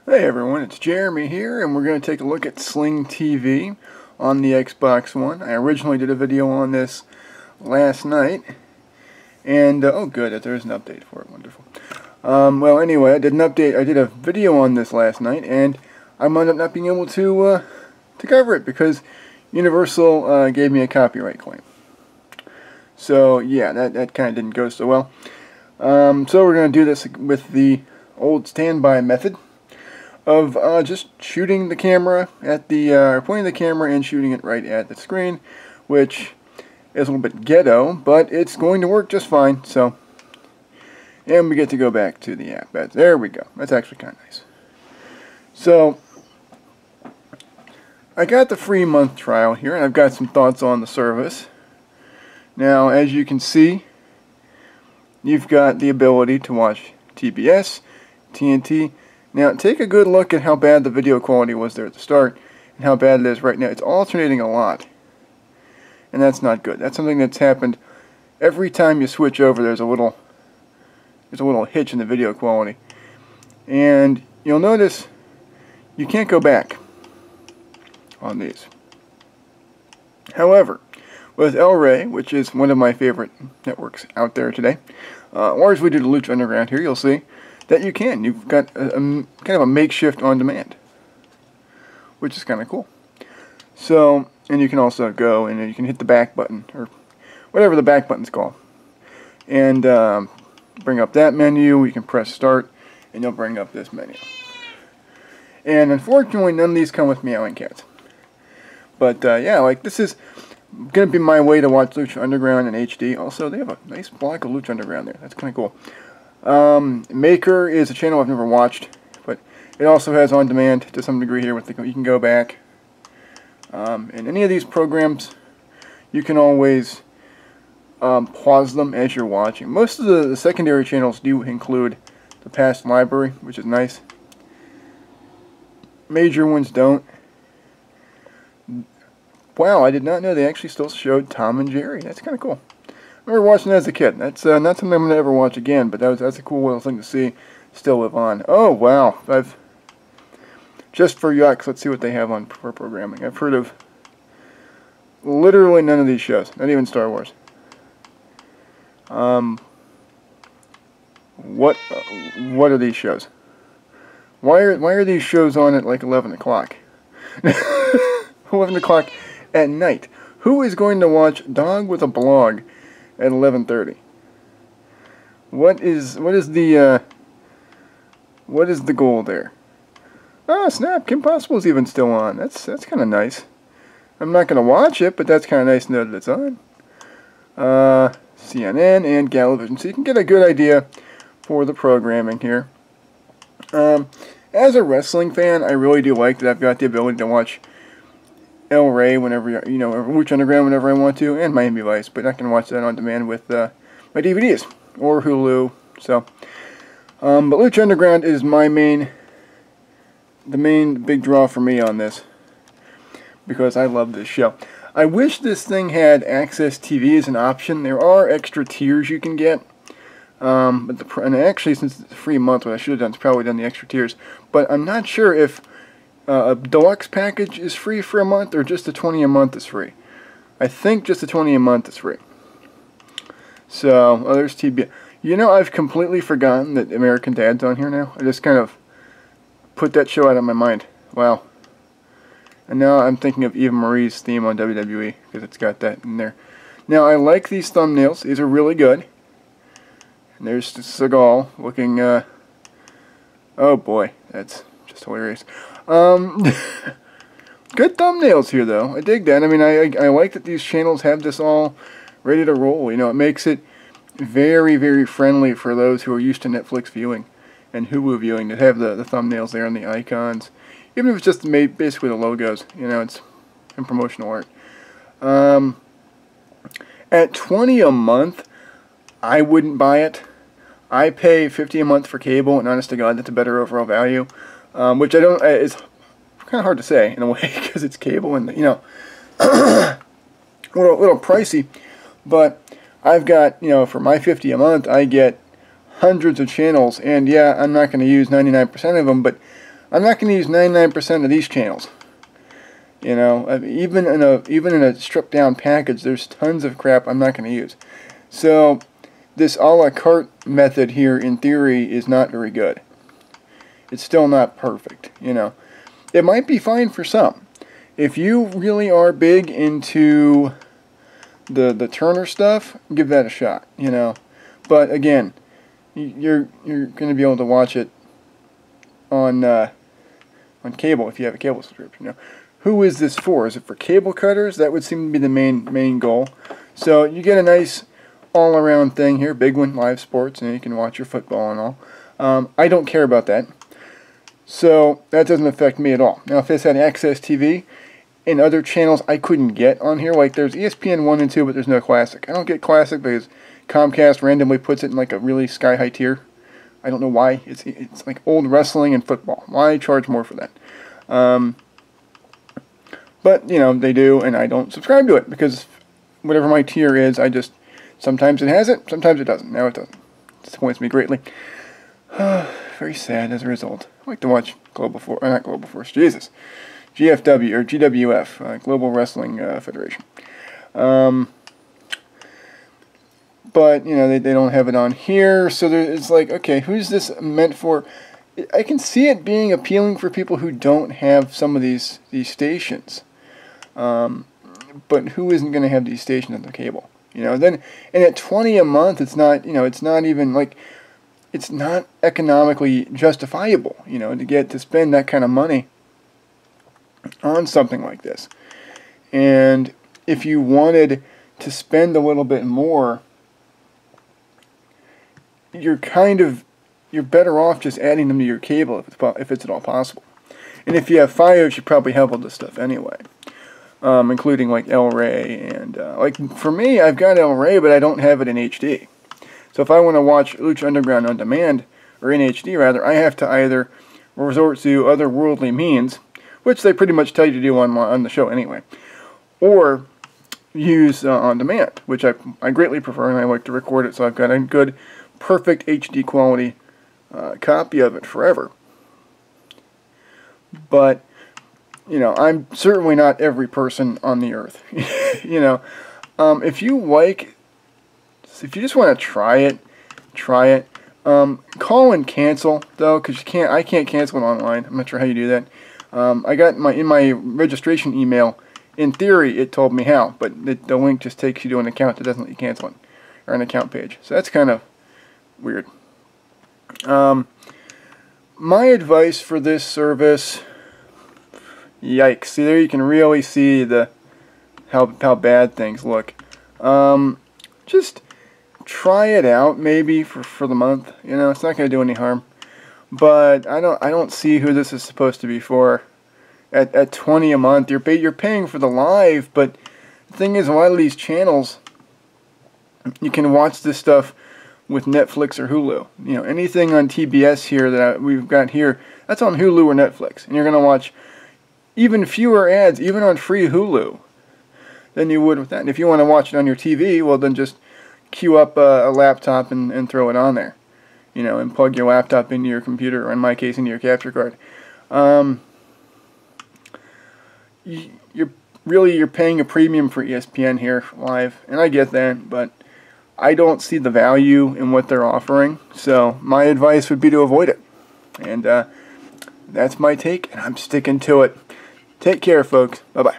Hey everyone, it's Jeremy here, and we're going to take a look at Sling TV on the Xbox One. I originally did a video on this last night, and oh good, there's an update for it, wonderful. Well anyway, I did a video on this last night, and I wound up not being able to cover it because Universal gave me a copyright claim. So yeah, that kind of didn't go so well. So we're going to do this with the old standby method of just shooting the camera at the, pointing the camera and shooting it right at the screen, which is a little bit ghetto, but it's going to work just fine. So, and we get to go back to the app. There we go. That's actually kind of nice. So, I got the free month trial here, and I've got some thoughts on the service. Now, as you can see, you've got the ability to watch TBS, TNT. Now, take a good look at how bad the video quality was there at the start and how bad it is right now. It's alternating a lot, and that's not good. That's something that's happened every time you switch over. There's a little hitch in the video quality, and you'll notice you can't go back on these. However, with El Rey, which is one of my favorite networks out there today, largely due to Lucha Underground here, you'll see that you can. You've got kind of a makeshift on demand, which is kind of cool. So, and you can also go and you can hit the back button, or whatever the back button's called, and bring up that menu. You can press start, and you'll bring up this menu. And unfortunately, none of these come with meowing cats. But yeah, like this is going to be my way to watch Lucha Underground in HD. Also, they have a nice block of Lucha Underground there. That's kind of cool. Maker is a channel I've never watched, but it also has on demand to some degree here. You can go back. And any of these programs, you can always pause them as you're watching. Most of the secondary channels do include the past library, which is nice. Major ones don't. Wow, I did not know they actually still showed Tom and Jerry. That's kind of cool. I remember watching that as a kid. That's not something I'm going to ever watch again, but that's a cool little thing to see still live on. Oh, wow. Just for yucks, let's see what they have on for programming. I've heard of literally none of these shows, not even Star Wars. What are these shows? Why are these shows on at like 11 o'clock? 11 o'clock at night. Who is going to watch Dog with a Blog at 11:30? What is the goal there? Oh snap! Kim Possible's even still on. That's kind of nice. I'm not gonna watch it, but that's kind of nice to know that it's on. CNN and Galavision, so you can get a good idea for the programming here. As a wrestling fan, I really do like that I've got the ability to watch El Rey whenever, or Lucha Underground whenever I want to, and Miami Vice, but I can watch that on demand with my DVDs or Hulu. So, but Lucha Underground is the main big draw for me on this because I love this show. I wish this thing had Access TV as an option. There are extra tiers you can get, and actually since it's a free month, what I should have done is probably done the extra tiers. But I'm not sure if a deluxe package is free for a month or just the 20 a month is free. I think just the 20 a month is free. So, there's TBS. I've completely forgotten that American Dad's on here now. I just kind of put that show out of my mind. Wow. And now I'm thinking of Eva Marie's theme on WWE because it's got that in there. Now, I like these thumbnails. These are really good. And there's Seagal looking, oh boy, that's just hilarious. Good thumbnails here, though. I dig that. I mean, I like that these channels have this all ready to roll. It makes it very, very friendly for those who are used to Netflix viewing and Hulu viewing to have the thumbnails there and the icons. Even if it's just basically the logos, it's in promotional art. At $20 a month, I wouldn't buy it. I pay $50 a month for cable, and honest to God, that's a better overall value. Which I don't, it's kind of hard to say in a way because it's cable and, a little pricey. But I've got, for my $50 a month, I get hundreds of channels, and yeah, I'm not going to use 99% of them, but I'm not going to use 99% of these channels. You know, I mean, even in a stripped down package, there's tons of crap I'm not going to use. So this a la carte method here, in theory, is not very good. It's still not perfect. You know, it might be fine for some. If you really are big into the Turner stuff, give that a shot. You know, but again, you're going to be able to watch it on cable if you have a cable subscription. You know, who is this for? Is it for cable cutters? That would seem to be the main goal. So you get a nice all-around thing here, big one, live sports, and you can watch your football and all. I don't care about that, so that doesn't affect me at all. Now, if this had Access TV and other channels I couldn't get on here, like there's ESPN 1 and 2, but there's no Classic. I don't get Classic because Comcast randomly puts it in like a really sky-high tier. I don't know why. It's like old wrestling and football. Why charge more for that? But, you know, they do, and I don't subscribe to it because whatever my tier is, I just, sometimes it has it, sometimes it doesn't. Now it doesn't. It disappoints me greatly. Very sad as a result. I like to watch Global Force, not Global Force, Jesus. GFW, or GWF, Global Wrestling Federation. But, you know, they don't have it on here, so it's like, okay, who's this meant for? I can see it being appealing for people who don't have some of these stations. But who isn't going to have these stations on the cable? You know, then, and at $20 a month, it's not, you know, it's not even like, it's not economically justifiable, you know, to spend that kind of money on something like this. And if you wanted to spend a little bit more, you're better off just adding them to your cable if it's at all possible. And if you have Fios, you probably have all this stuff anyway, including like El Rey and like for me, I've got El Rey, but I don't have it in HD. So if I want to watch Lucha Underground on demand, or in HD rather, I have to either resort to otherworldly means, which they pretty much tell you to do on the show anyway, or use on demand, which I greatly prefer, and I like to record it so I've got a good, perfect HD quality copy of it forever. But, you know, I'm certainly not every person on the earth. You know, if you just want to try it. Call and cancel though, because I can't cancel it online. I'm not sure how you do that. I got in my registration email. In theory, it told me how, but the link just takes you to an account that doesn't let you cancel it, or an account page. So that's kind of weird. My advice for this service, yikes! See, there you can really see how bad things look. Just try it out maybe for the month. You know, it's not going to do any harm. But I don't see who this is supposed to be for. At $20 a month, you're paying for the live, but the thing is, a lot of these channels, you can watch this stuff with Netflix or Hulu. You know, anything on TBS here that we've got here, that's on Hulu or Netflix, and you're going to watch even fewer ads, even on free Hulu, than you would with that. And if you want to watch it on your TV, well, then just queue up a laptop and throw it on there. You know, and plug your laptop into your computer, or in my case, into your capture card. You're paying a premium for ESPN here live, and I get that, but I don't see the value in what they're offering. So my advice would be to avoid it. And that's my take, and I'm sticking to it. Take care, folks. Bye-bye.